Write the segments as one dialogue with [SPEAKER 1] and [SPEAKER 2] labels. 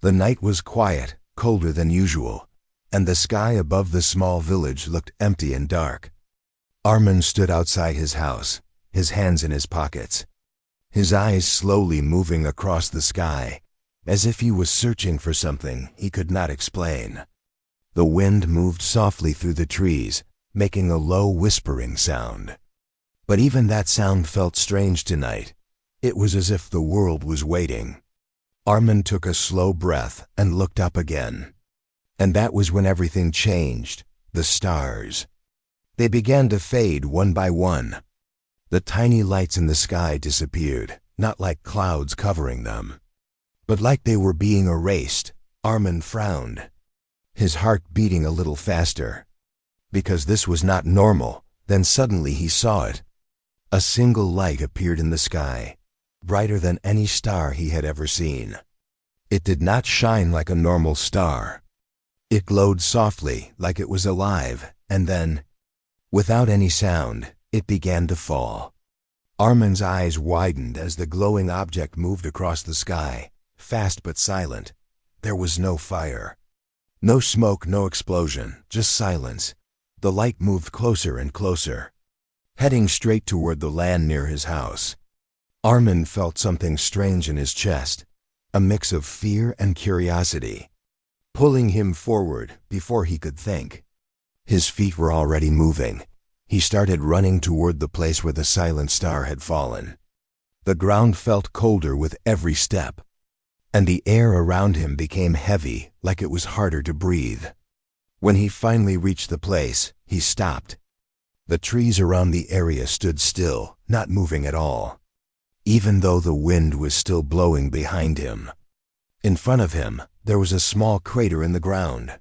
[SPEAKER 1] The night was quiet, colder than usual, and the sky above the small village looked empty and dark. Armin stood outside his house, his hands in his pockets, his eyes slowly moving across the sky, as if he was searching for something he could not explain. The wind moved softly through the trees, making a low whispering sound. But even that sound felt strange tonight. It was as if the world was waiting. Armin took a slow breath and looked up again. And that was when everything changed. The stars. They began to fade one by one. The tiny lights in the sky disappeared, not like clouds covering them, but like they were being erased. Armin frowned, his heart beating a little faster. Because this was not normal. Then suddenly he saw it. A single light appeared in the sky, brighter than any star he had ever seen. It did not shine like a normal star. It glowed softly, like it was alive, and then, without any sound, it began to fall. Armin's eyes widened as the glowing object moved across the sky, fast but silent. There was no fire. No smoke, no explosion, just silence. The light moved closer and closer, heading straight toward the land near his house. Armin felt something strange in his chest, a mix of fear and curiosity, pulling him forward before he could think. His feet were already moving. He started running toward the place where the silent star had fallen. The ground felt colder with every step, and the air around him became heavy, like it was harder to breathe. When he finally reached the place, he stopped. The trees around the area stood still, not moving at all, even though the wind was still blowing behind him. In front of him, there was a small crater in the ground.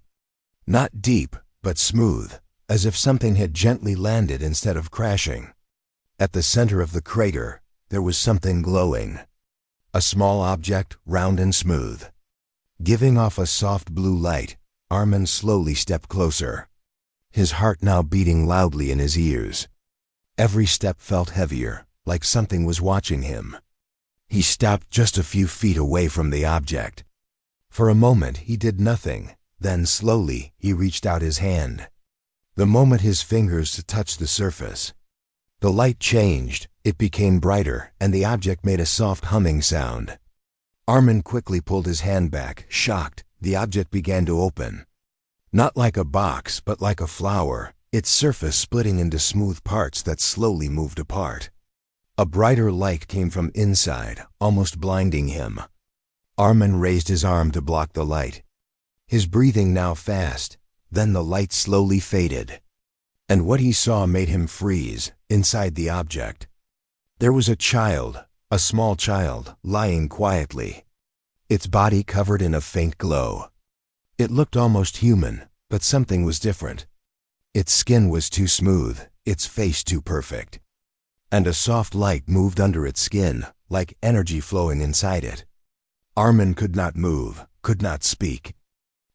[SPEAKER 1] Not deep, but smooth, as if something had gently landed instead of crashing. At the center of the crater, there was something glowing. A small object, round and smooth. Giving off a soft blue light, Armin slowly stepped closer, his heart now beating loudly in his ears. Every step felt heavier, like something was watching him. He stopped just a few feet away from the object. For a moment he did nothing, then slowly he reached out his hand. The moment his fingers touched the surface, the light changed, it became brighter, and the object made a soft humming sound. Armin quickly pulled his hand back, shocked. The object began to open. Not like a box, but like a flower, its surface splitting into smooth parts that slowly moved apart. A brighter light came from inside, almost blinding him. Armin raised his arm to block the light, his breathing now fast. Then the light slowly faded, and what he saw made him freeze. Inside the object, there was a child, a small child, lying quietly, its body covered in a faint glow. It looked almost human, but something was different. Its skin was too smooth, its face too perfect, and a soft light moved under its skin, like energy flowing inside it. Armin could not move, could not speak.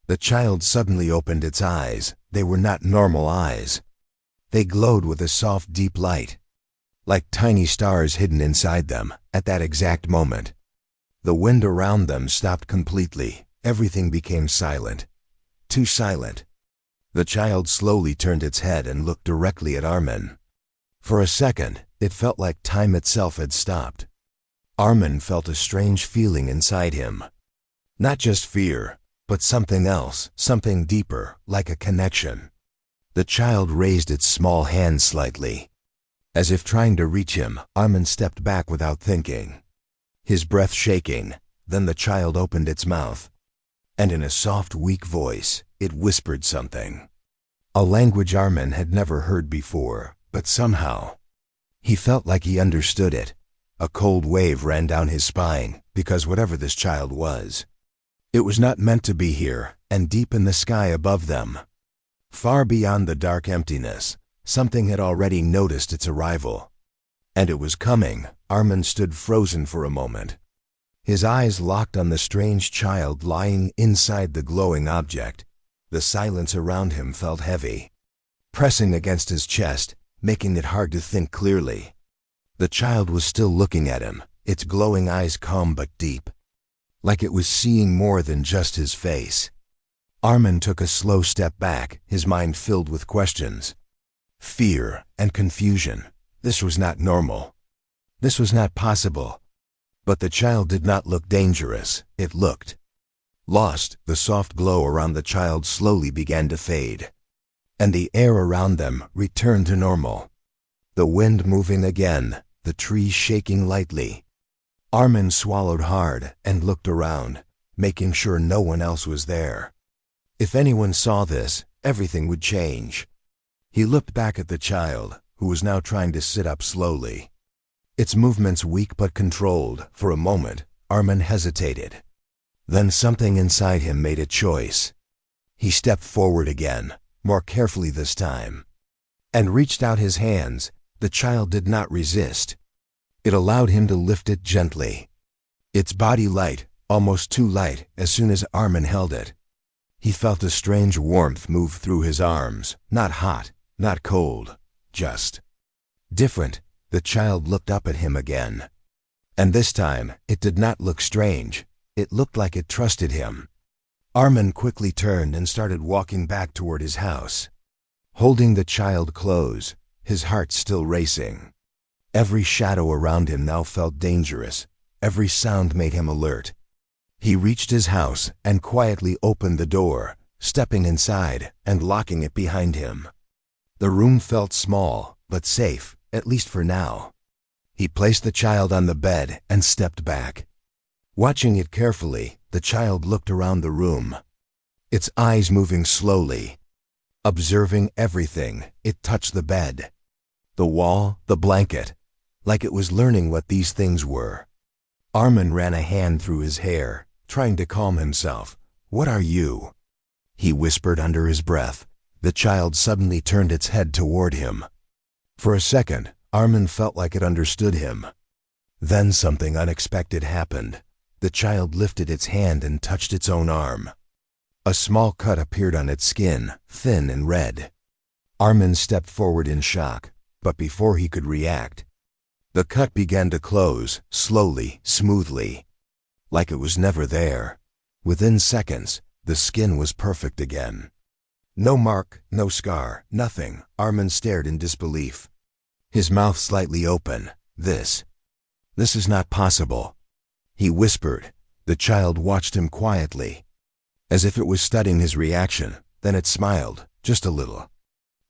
[SPEAKER 1] The child suddenly opened its eyes. They were not normal eyes. They glowed with a soft, deep light, like tiny stars hidden inside them. At that exact moment, the wind around them stopped completely. Everything became silent. Too silent. The child slowly turned its head and looked directly at Armin. For a second, it felt like time itself had stopped. Armin felt a strange feeling inside him. Not just fear, but something else, something deeper, like a connection. The child raised its small hand slightly. As if trying to reach him, Armin stepped back without thinking, his breath shaking. Then the child opened its mouth, and in a soft, weak voice, it whispered something. A language Armin had never heard before, but somehow, he felt like he understood it. A cold wave ran down his spine, because whatever this child was, it was not meant to be here, and deep in the sky above them, far beyond the dark emptiness, something had already noticed its arrival. And it was coming. Armin stood frozen for a moment, his eyes locked on the strange child lying inside the glowing object. The silence around him felt heavy, pressing against his chest, making it hard to think clearly. The child was still looking at him, its glowing eyes calm but deep. like it was seeing more than just his face. Armin took a slow step back, his mind filled with questions. Fear and confusion. This was not normal. This was not possible. But the child did not look dangerous. It looked lost. The soft glow around the child slowly began to fade, and the air around them returned to normal. The wind moving again, the trees shaking lightly. Armin swallowed hard and looked around, making sure no one else was there. If anyone saw this, everything would change. He looked back at the child, who was now trying to sit up slowly. Its movements weak but controlled. For a moment, Armin hesitated. Then something inside him made a choice. He stepped forward again, more carefully this time, and reached out his hands. The child did not resist. It allowed him to lift it gently. Its body light, almost too light, as soon as Armin held it. He felt a strange warmth move through his arms, not hot, not cold, just different. The child looked up at him again. And this time, it did not look strange. It looked like it trusted him. Armin quickly turned and started walking back toward his house, holding the child close, his heart still racing. Every shadow around him now felt dangerous. Every sound made him alert. He reached his house and quietly opened the door, stepping inside and locking it behind him. The room felt small, but safe, at least for now. He placed the child on the bed and stepped back. Watching it carefully, the child looked around the room, its eyes moving slowly. Observing everything, it touched the bed, the wall, the blanket, like it was learning what these things were. Armin ran a hand through his hair, trying to calm himself. "What are you?" he whispered under his breath. The child suddenly turned its head toward him. For a second, Armin felt like it understood him. Then something unexpected happened. The child lifted its hand and touched its own arm. A small cut appeared on its skin, thin and red. Armin stepped forward in shock, but before he could react, the cut began to close, slowly, smoothly, like it was never there. Within seconds, the skin was perfect again. No mark, no scar, nothing. Armin stared in disbelief, his mouth slightly open. This is not possible," he whispered. The child watched him quietly, as if it was studying his reaction. Then it smiled, just a little.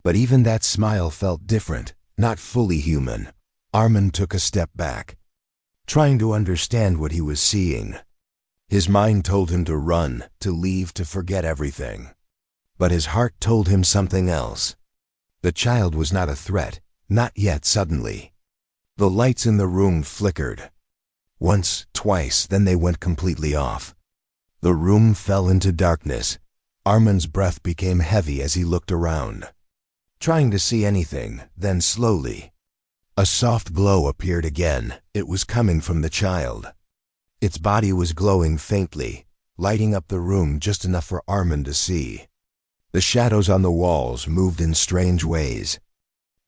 [SPEAKER 1] But even that smile felt different, not fully human. Armin took a step back, trying to understand what he was seeing. His mind told him to run, to leave, to forget everything. But his heart told him something else. The child was not a threat, not yet. Suddenly, the lights in the room flickered. Once, twice, then they went completely off. The room fell into darkness. Armin's breath became heavy as he looked around, trying to see anything. Then slowly, a soft glow appeared again. It was coming from the child. Its body was glowing faintly, lighting up the room just enough for Armin to see. The shadows on the walls moved in strange ways.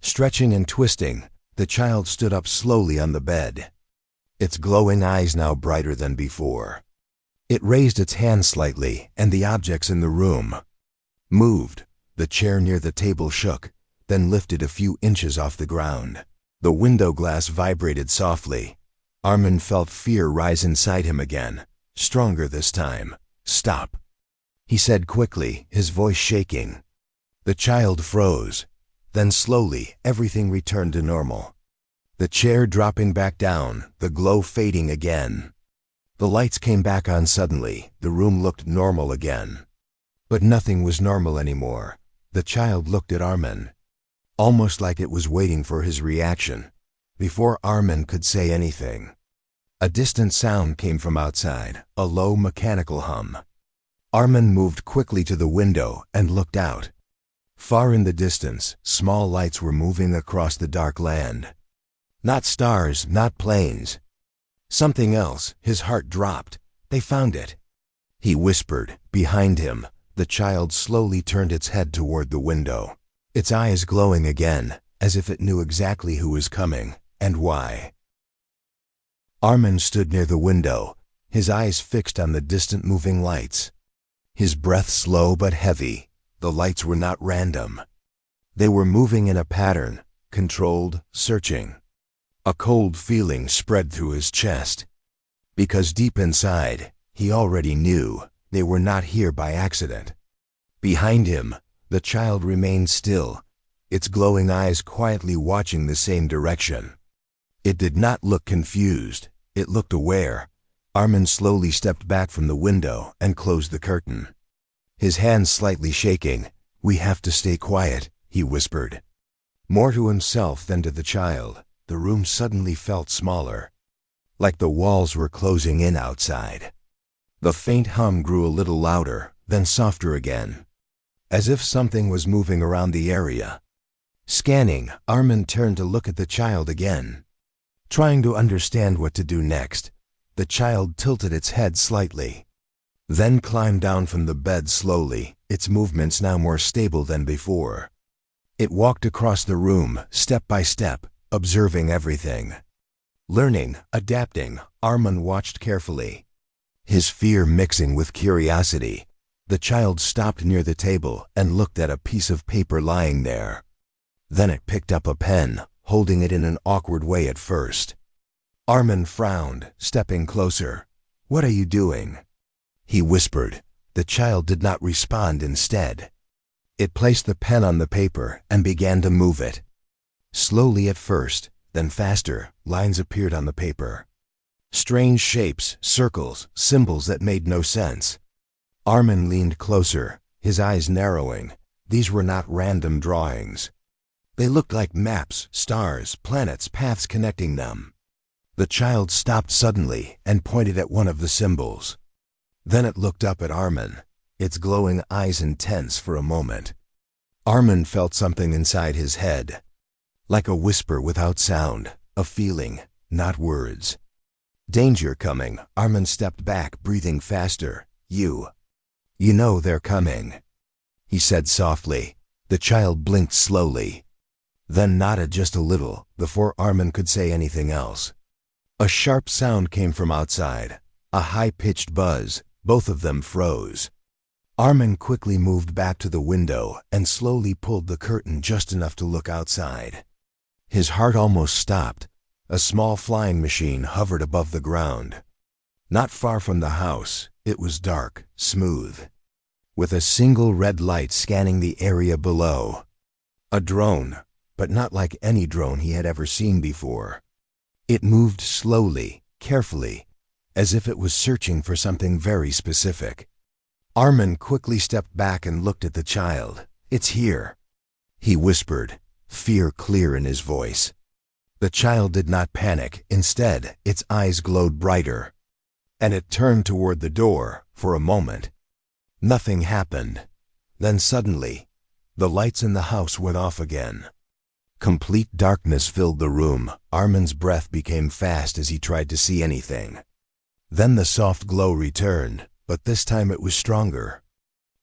[SPEAKER 1] Stretching and twisting, the child stood up slowly on the bed, its glowing eyes now brighter than before. It raised its hand slightly, and the objects in the room moved. The chair near the table shook, then lifted a few inches off the ground. The window glass vibrated softly. Armin felt fear rise inside him again, stronger this time. "Stop," he said quickly, his voice shaking. The child froze. Then slowly, everything returned to normal. The chair dropping back down, the glow fading again. The lights came back on suddenly. The room looked normal again. But nothing was normal anymore. The child looked at Armin, almost like it was waiting for his reaction. Before Armin could say anything, a distant sound came from outside, a low mechanical hum. Armin moved quickly to the window and looked out. Far in the distance, small lights were moving across the dark land. Not stars, not planes. Something else. His heart dropped. They found it, he whispered. Behind him, the child slowly turned its head toward the window, its eyes glowing again, as if it knew exactly who was coming and why. Armin stood near the window, his eyes fixed on the distant moving lights. His breath slow but heavy. The lights were not random. They were moving in a pattern, controlled, searching. A cold feeling spread through his chest. Because deep inside, he already knew they were not here by accident. Behind him, the child remained still, its glowing eyes quietly watching the same direction. It did not look confused. It looked aware. Armin slowly stepped back from the window and closed the curtain. His hands slightly shaking. "We have to stay quiet," he whispered. More to himself than to the child, the room suddenly felt smaller, like the walls were closing in outside. The faint hum grew a little louder, then softer again, as if something was moving around the area. Scanning, Armin turned to look at the child again. Trying to understand what to do next, the child tilted its head slightly, then climbed down from the bed slowly, its movements now more stable than before. It walked across the room, step by step, observing everything. Learning, adapting, Armin watched carefully. His fear mixing with curiosity, the child stopped near the table and looked at a piece of paper lying there. Then it picked up a pen, holding it in an awkward way at first. Armin frowned, stepping closer. "What are you doing?" he whispered. The child did not respond instead. It placed the pen on the paper and began to move it. Slowly at first, then faster, lines appeared on the paper. Strange shapes, circles, symbols that made no sense. Armin leaned closer, his eyes narrowing. These were not random drawings. They looked like maps, stars, planets, paths connecting them. The child stopped suddenly and pointed at one of the symbols. Then it looked up at Armin, its glowing eyes intense for a moment. Armin felt something inside his head, like a whisper without sound, a feeling, not words. Danger coming. Armin stepped back, breathing faster. You know they're coming," he said softly. The child blinked slowly, then nodded just a little before Armin could say anything else. A sharp sound came from outside, a high-pitched buzz. Both of them froze. Armin quickly moved back to the window and slowly pulled the curtain just enough to look outside. His heart almost stopped. A small flying machine hovered above the ground. Not far from the house, it was dark, smooth, with a single red light scanning the area below. A drone, but not like any drone he had ever seen before. It moved slowly, carefully, as if it was searching for something very specific. Armin quickly stepped back and looked at the child. "It's here," he whispered, fear clear in his voice. The child did not panic. Instead, its eyes glowed brighter, and it turned toward the door. For a moment, nothing happened. Then suddenly, the lights in the house went off again. Complete darkness filled the room. Armin's breath became fast as he tried to see anything. Then the soft glow returned, but this time it was stronger.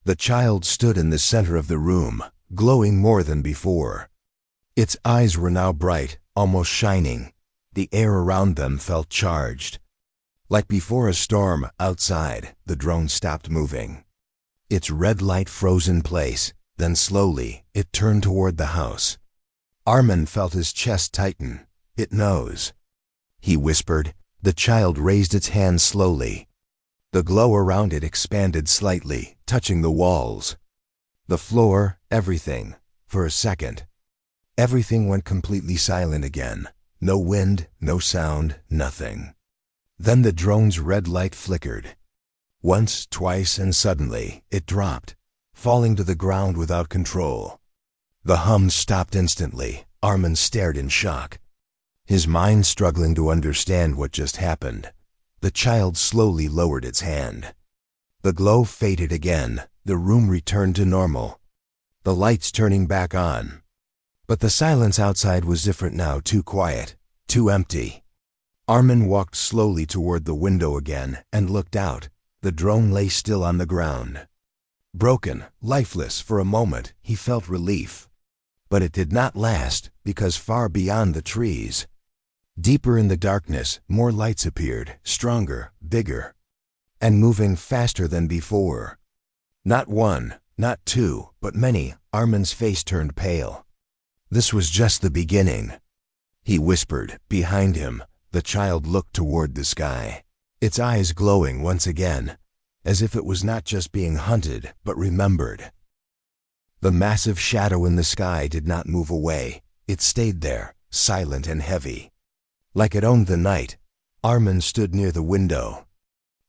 [SPEAKER 1] The child stood in the center of the room, glowing more than before. Its eyes were now bright, almost shining. The air around them felt charged. Like before a storm outside, the drone stopped moving. Its red light froze in place, then slowly, it turned toward the house. Armin felt his chest tighten. "It knows," he whispered. The child raised its hand slowly. The glow around it expanded slightly, touching the walls, the floor, everything. For a second, everything went completely silent again. No wind, no sound, nothing. Then the drone's red light flickered. Once, twice, and suddenly, it dropped, falling to the ground without control. The hum stopped instantly. Armin stared in shock, his mind struggling to understand what just happened. The child slowly lowered its hand. The glow faded again. The room returned to normal, the lights turning back on. But the silence outside was different now, too quiet, too empty. Armin walked slowly toward the window again and looked out. The drone lay still on the ground. Broken, lifeless. For a moment, he felt relief. But it did not last, because far beyond the trees, deeper in the darkness, more lights appeared, stronger, bigger. and moving faster than before. Not one, not two, but many. Armin's face turned pale. This was just the beginning. He whispered. Behind him, the child looked toward the sky, its eyes glowing once again, as if it was not just being hunted, but remembered. The massive shadow in the sky did not move away. It stayed there, silent and heavy. Like it owned the night. Armin stood near the window,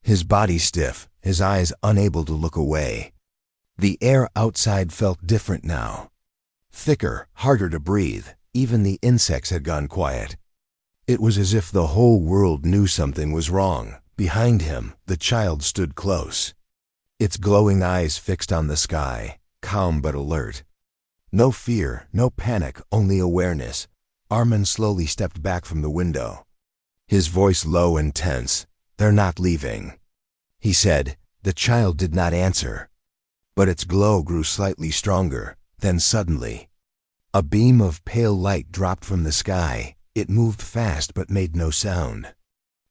[SPEAKER 1] his body stiff, his eyes unable to look away. The air outside felt different now. Thicker, harder to breathe. Even the insects had gone quiet. It was as if the whole world knew something was wrong. Behind him, the child stood close, its glowing eyes fixed on the sky, calm but alert. No fear, no panic, only awareness. Armin slowly stepped back from the window, his voice low and tense. "They're not leaving," he said. The child did not answer, but its glow grew slightly stronger. Then suddenly, a beam of pale light dropped from the sky. It moved fast but made no sound.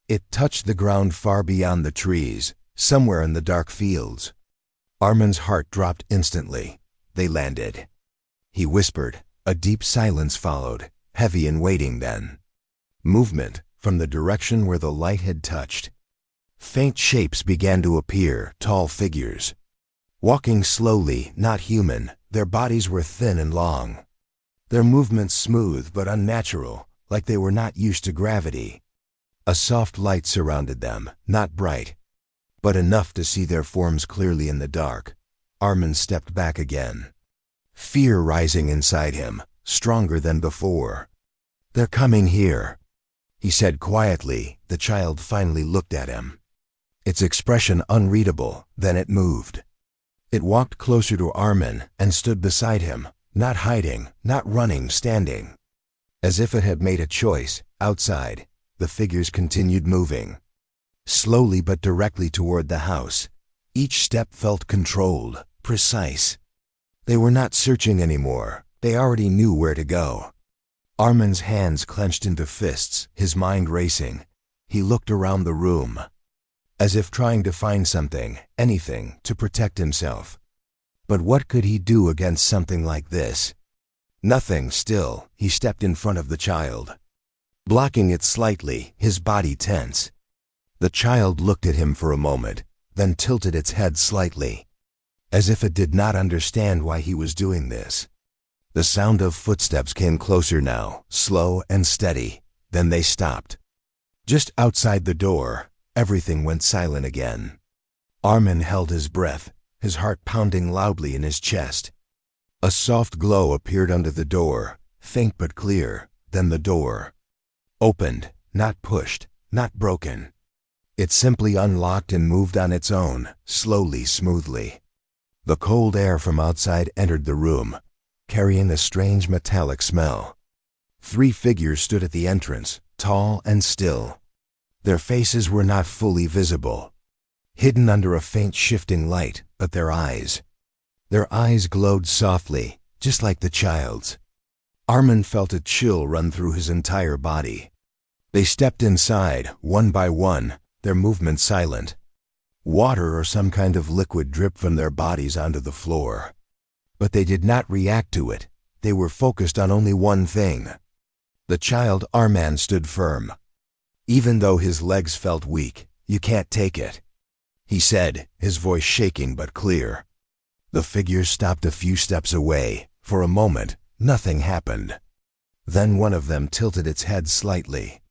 [SPEAKER 1] It touched the ground far beyond the trees, somewhere in the dark fields. Armin's heart dropped instantly. They landed. He whispered. A deep silence followed, heavy and waiting. Then movement from the direction where the light had touched. Faint shapes began to appear, tall figures. Walking slowly, not human, their bodies were thin and long. Their movements smooth but unnatural, like they were not used to gravity. A soft light surrounded them, not bright, but enough to see their forms clearly in the dark. Armin stepped back again, fear rising inside him, stronger than before. "They're coming here," he said quietly. The child finally looked at him, its expression unreadable. Then it moved. It walked closer to Armin and stood beside him, not hiding, not running, standing. As if it had made a choice. Outside, the figures continued moving, slowly but directly toward the house. Each step felt controlled, precise. They were not searching anymore. They already knew where to go. Armin's hands clenched into fists, his mind racing. He looked around the room, as if trying to find something, anything, to protect himself. But what could he do against something like this? Nothing. Still, he stepped in front of the child, blocking it slightly, his body tense. The child looked at him for a moment, then tilted its head slightly, as if it did not understand why he was doing this. The sound of footsteps came closer now, slow and steady. Then they stopped. Just outside the door, everything went silent again. Armin held his breath, his heart pounding loudly in his chest. A soft glow appeared under the door, faint but clear. Then the door opened, not pushed, not broken. It simply unlocked and moved on its own, slowly, smoothly. The cold air from outside entered the room, carrying a strange metallic smell. 3 figures stood at the entrance, tall and still. Their faces were not fully visible, hidden under a faint shifting light, but their eyes glowed softly, just like the child's. Armin felt a chill run through his entire body. They stepped inside, one by one, their movements silent. Water or some kind of liquid dripped from their bodies onto the floor. But they did not react to it. They were focused on only one thing. The child. Armin stood firm, even though his legs felt weak. "You can't take it," he said, his voice shaking but clear. The figures stopped a few steps away. For a moment, nothing happened. Then one of them tilted its head slightly,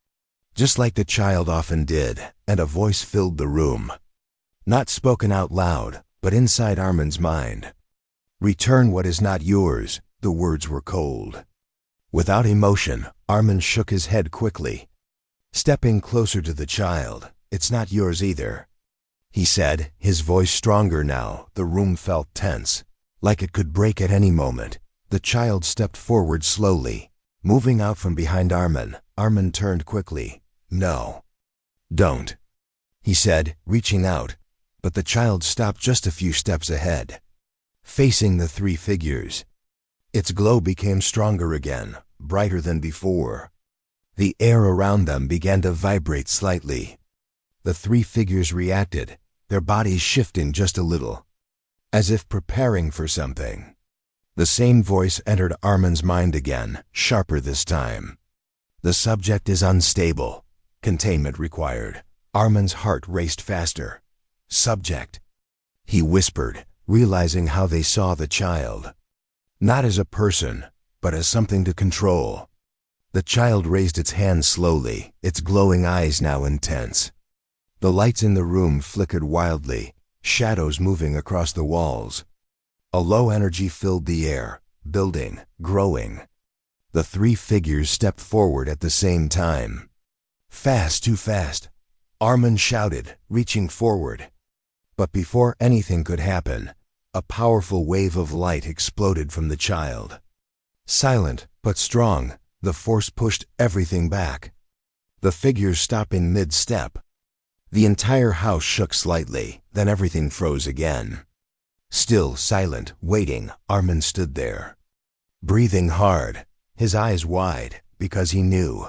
[SPEAKER 1] just like the child often did, and a voice filled the room. Not spoken out loud, but inside Armin's mind. "Return what is not yours." The words were cold. Without emotion, Armin shook his head quickly, stepping closer to the child. "It's not yours either," he said, his voice stronger now. The room felt tense, like it could break at any moment. The child stepped forward slowly, moving out from behind Armin. Armin turned quickly. "No. Don't," he said, reaching out. But the child stopped just a few steps ahead, facing the 3 figures. Its glow became stronger again, brighter than before. The air around them began to vibrate slightly. The 3 figures reacted, their bodies shifting just a little, as if preparing for something. The same voice entered Armin's mind again, sharper this time. The subject is unstable. Containment required. Armin's heart raced faster. Subject, he whispered, realizing how they saw the child. Not as a person, but as something to control. The child raised its hand slowly, its glowing eyes now intense. The lights in the room flickered wildly, shadows moving across the walls. A low energy filled the air, building, growing. The three figures stepped forward at the same time. Fast, too fast, Armin shouted, reaching forward. But before anything could happen, a powerful wave of light exploded from the child. Silent, but strong, the force pushed everything back. The figures stopped in mid-step. The entire house shook slightly, then everything froze again. Still silent, waiting, Armin stood there. Breathing hard, his eyes wide, because he knew.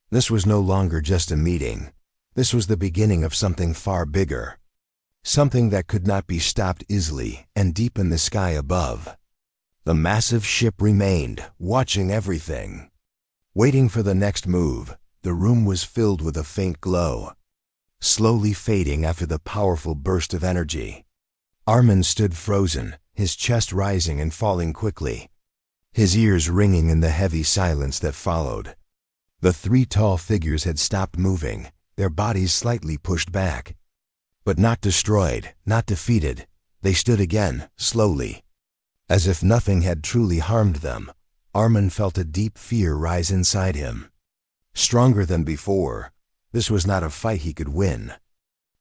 [SPEAKER 1] This was no longer just a meeting. This was the beginning of something far bigger. Something that could not be stopped easily, and deep in the sky above. The massive ship remained, watching everything. Waiting for the next move, the room was filled with a faint glow, slowly fading after the powerful burst of energy. Armin stood frozen, his chest rising and falling quickly, his ears ringing in the heavy silence that followed. The three tall figures had stopped moving, their bodies slightly pushed back. But not destroyed, not defeated. They stood again, slowly. As if nothing had truly harmed them, Armin felt a deep fear rise inside him. Stronger than before, this was not a fight he could win.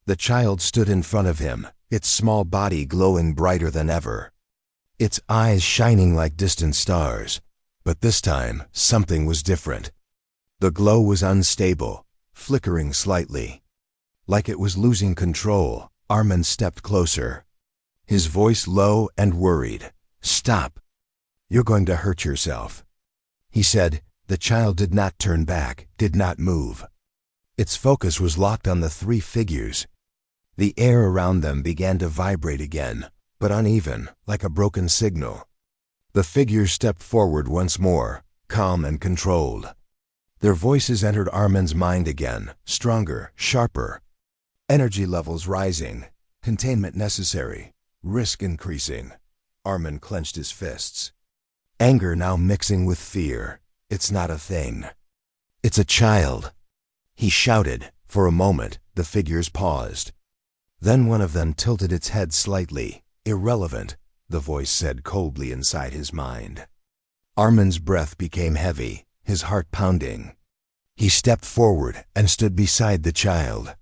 [SPEAKER 1] The child stood in front of him, its small body glowing brighter than ever. Its eyes shining like distant stars. But this time, something was different. The glow was unstable, flickering slightly. Like it was losing control, Armin stepped closer. His voice low and worried. "Stop. You're going to hurt yourself," he said. The child did not turn back, did not move. Its focus was locked on the three figures. The air around them began to vibrate again, but uneven, like a broken signal. The figures stepped forward once more, calm and controlled. Their voices entered Armin's mind again, stronger, sharper. Energy levels rising, containment necessary, risk increasing. Armin clenched his fists. Anger now mixing with fear. It's not a thing. It's a child. He shouted. For a moment, the figures paused. Then one of them tilted its head slightly. "Irrelevant," the voice said coldly inside his mind. Armin's breath became heavy, his heart pounding. He stepped forward and stood beside the child.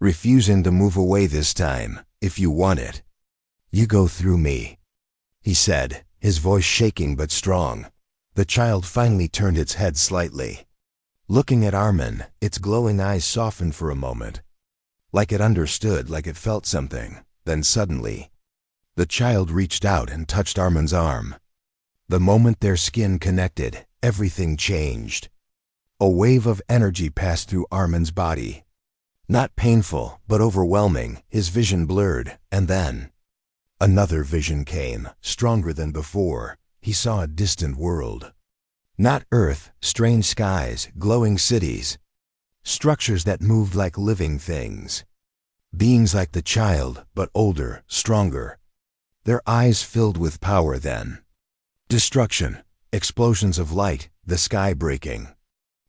[SPEAKER 1] "Refusing to move away this time, if you want it. You go through me," he said, his voice shaking but strong. The child finally turned its head slightly. Looking at Armin, its glowing eyes softened for a moment. Like it understood, like it felt something. Then suddenly, the child reached out and touched Armin's arm. The moment their skin connected, everything changed. A wave of energy passed through Armin's body. Not painful, but overwhelming, his vision blurred, and then another vision came, stronger than before. He saw a distant world. Not Earth, strange skies, glowing cities. Structures that moved like living things. Beings like the child, but older, stronger. Their eyes filled with power then. Destruction, explosions of light, the sky breaking.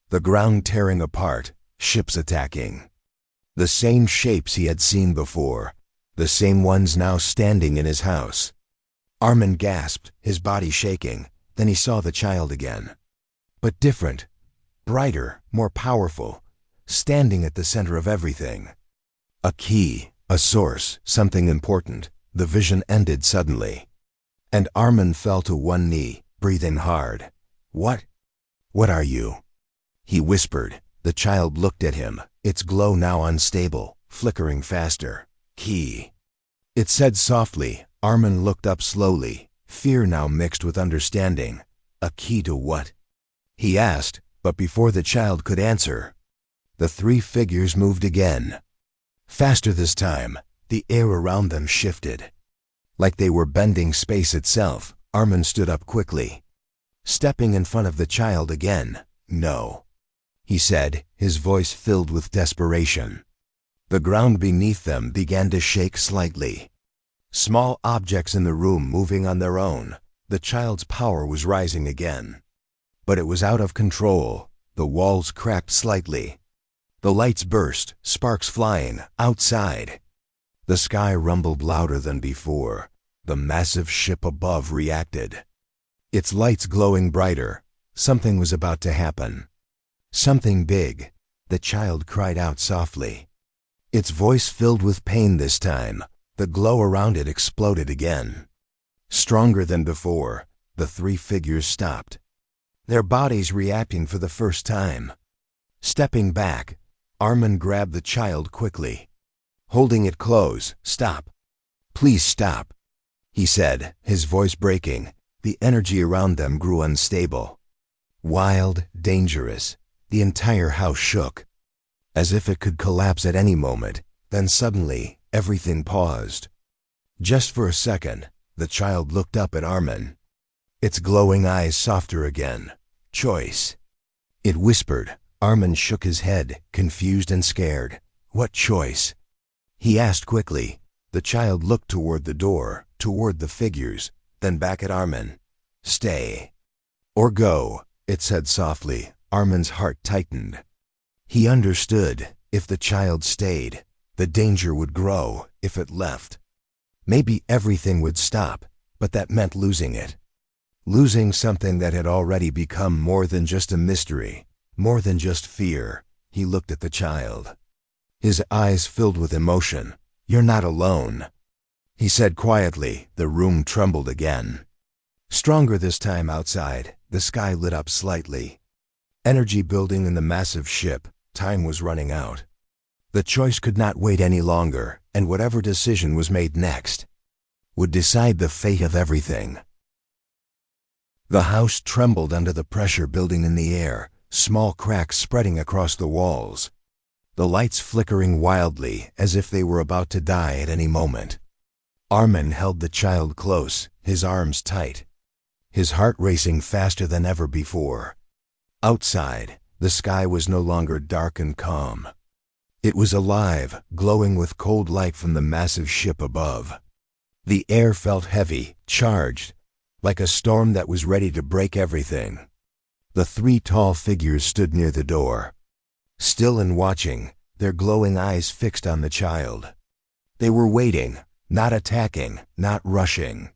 [SPEAKER 1] The ground tearing apart, ships attacking. The same shapes he had seen before, the same ones now standing in his house. Armin gasped, his body shaking. Then he saw the child again. But different, brighter, more powerful, standing at the center of everything. A key, a source, something important. The vision ended suddenly. And Armin fell to one knee, breathing hard. What are you?" he whispered. The child looked at him, its glow now unstable, flickering faster. "Key," it said softly. Armin looked up slowly, fear now mixed with understanding. "A key to what?" he asked, but before the child could answer, the three figures moved again. Faster this time, The air around them shifted. Like they were bending space itself, Armin stood up quickly. Stepping in front of the child again. "No," he said, his voice filled with desperation. The ground beneath them began to shake slightly. Small objects in the room moving on their own. The child's power was rising again. But it was out of control. The walls cracked slightly. The lights burst, sparks flying, outside. The sky rumbled louder than before. The massive ship above reacted. Its lights glowing brighter. Something was about to happen. Something big. The child cried out softly. Its voice filled with pain this time. The glow around it exploded again. Stronger than before, the three figures stopped. Their bodies reacting for the first time. Stepping back, Armin grabbed the child quickly. Holding it close. "Stop. Please stop," he said, his voice breaking. The energy around them grew unstable. Wild, dangerous. The entire house shook, as if it could collapse at any moment. Then suddenly, everything paused. Just for a second, the child looked up at Armin. Its glowing eyes softer again. "Choice," it whispered. Armin shook his head, confused and scared. "What choice?" he asked quickly. The child looked toward the door, toward the figures, then back at Armin. "Stay or go," it said softly. Armin's heart tightened. He understood. If the child stayed, the danger would grow. If it left, maybe everything would stop, but that meant losing it. Losing something that had already become more than just a mystery, more than just fear. He looked at the child. His eyes filled with emotion. "You're not alone," he said quietly. The room trembled again. Stronger this time outside, the sky lit up slightly. Energy building in the massive ship. Time was running out. The choice could not wait any longer, and whatever decision was made next would decide the fate of everything. The house trembled under the pressure building in the air, small cracks spreading across the walls. The lights flickering wildly, as if they were about to die at any moment. Armin held the child close, his arms tight, his heart racing faster than ever before. Outside, the sky was no longer dark and calm. It was alive, glowing with cold light from the massive ship above. The air felt heavy, charged, like a storm that was ready to break everything. The three tall figures stood near the door, still and watching, their glowing eyes fixed on the child. They were waiting, not attacking, not rushing.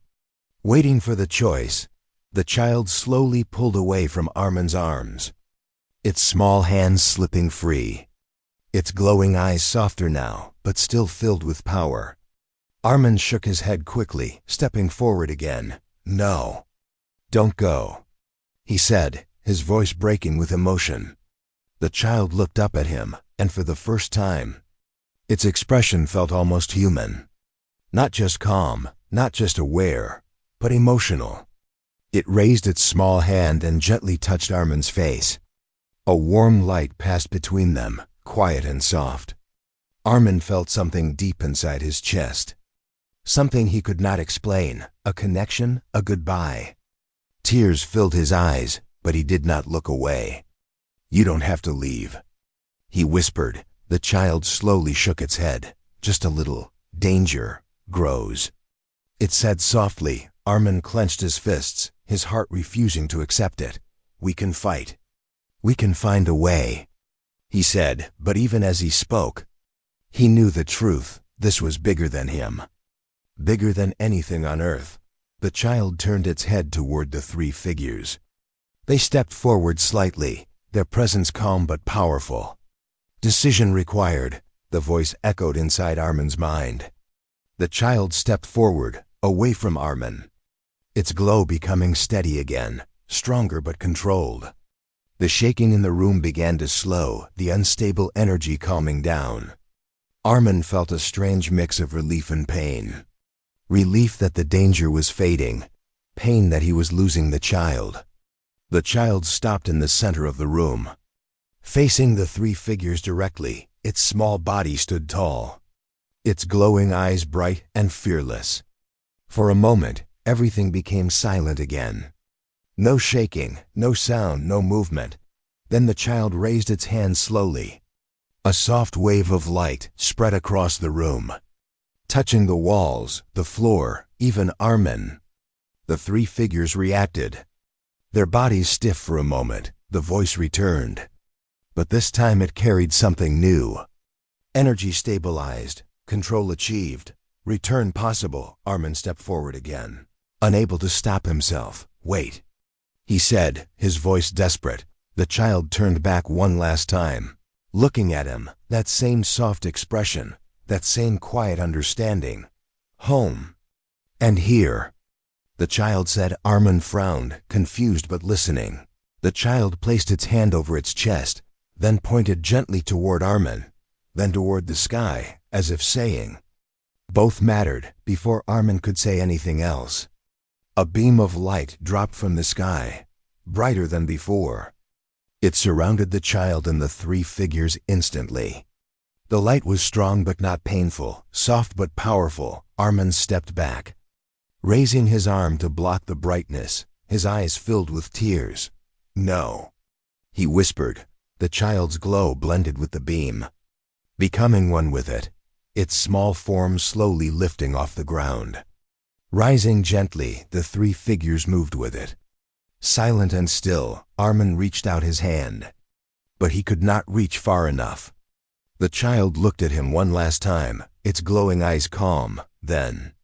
[SPEAKER 1] Waiting for the choice. The child slowly pulled away from Armin's arms, its small hands slipping free. Its glowing eyes softer now, but still filled with power. Armin shook his head quickly, stepping forward again. "No. Don't go," he said, his voice breaking with emotion. The child looked up at him, and for the first time, its expression felt almost human. Not just calm, not just aware, but emotional. It raised its small hand and gently touched Armin's face. A warm light passed between them, quiet and soft. Armin felt something deep inside his chest. Something he could not explain, a connection, a goodbye. Tears filled his eyes, but he did not look away. "You don't have to leave," he whispered. The child slowly shook its head. "Just a little. Danger grows," it said softly. Armin clenched his fists, his heart refusing to accept it. "We can fight. We can find a way," he said, but even as he spoke, he knew the truth. This was bigger than him. Bigger than anything on earth. The child turned its head toward the three figures. They stepped forward slightly, their presence calm but powerful. "Decision required," the voice echoed inside Armin's mind. The child stepped forward, away from Armin, its glow becoming steady again, stronger but controlled. The shaking in the room began to slow, the unstable energy calming down. Armin felt a strange mix of relief and pain. Relief that the danger was fading, pain that he was losing the child. The child stopped in the center of the room. Facing the three figures directly, its small body stood tall. its glowing eyes bright and fearless. For a moment, everything became silent again. No shaking, no sound, no movement. Then the child raised its hand slowly. A soft wave of light spread across the room, touching the walls, the floor, even Armin. The three figures reacted. Their bodies stiff for a moment, the voice returned. But this time it carried something new. Energy stabilized, control achieved, return possible. Armin stepped forward again, unable to stop himself. "Wait," he said, his voice desperate. The child turned back one last time, looking at him, that same soft expression, that same quiet understanding. "Home." "And here," the child said. Armin frowned, confused but listening. The child placed its hand over its chest, then pointed gently toward Armin, then toward the sky, as if saying, "Both mattered," before Armin could say anything else. A beam of light dropped from the sky, brighter than before. It surrounded the child and the three figures instantly. The light was strong but not painful, soft but powerful. Armin stepped back, raising his arm to block the brightness, his eyes filled with tears. "No," he whispered. The child's glow blended with the beam, becoming one with it, its small form slowly lifting off the ground. Rising gently, the three figures moved with it. Silent and still, Armin reached out his hand, but he could not reach far enough. The child looked at him one last time, its glowing eyes calm. Then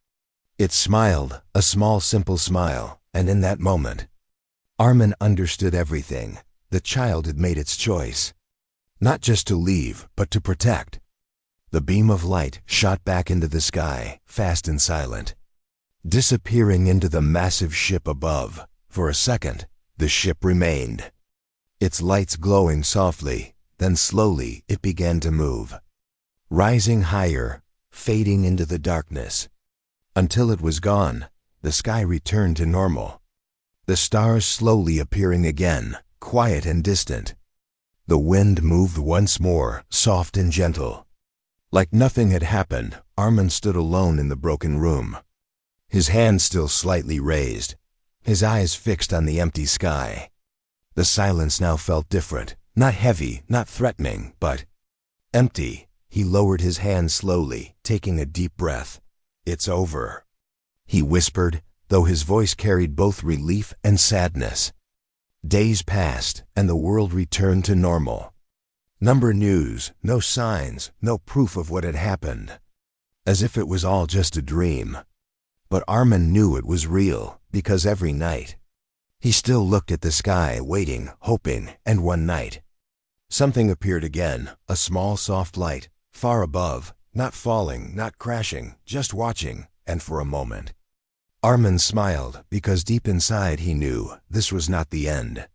[SPEAKER 1] it smiled, a small, simple smile, and in that moment, Armin understood everything. The child had made its choice, not just to leave, but to protect. The beam of light shot back into the sky, fast and silent, disappearing into the massive ship above. For a second, the ship remained, its lights glowing softly. Then slowly it began to move, rising higher, fading into the darkness. Until it was gone, the sky returned to normal, the stars slowly appearing again, quiet and distant. The wind moved once more, soft and gentle. Like nothing had happened, Armin stood alone in the broken room, his hand still slightly raised, his eyes fixed on the empty sky. The silence now felt different, not heavy, not threatening, but empty. He lowered his hand slowly, taking a deep breath. "It's over," he whispered, though his voice carried both relief and sadness. Days passed, and the world returned to normal. Number news, no signs, no proof of what had happened. As if it was all just a dream. But Armin knew it was real, because every night, he still looked at the sky, waiting, hoping, and one night, something appeared again, a small, soft light, far above, not falling, not crashing, just watching, and for a moment, Armin smiled, because deep inside he knew this was not the end.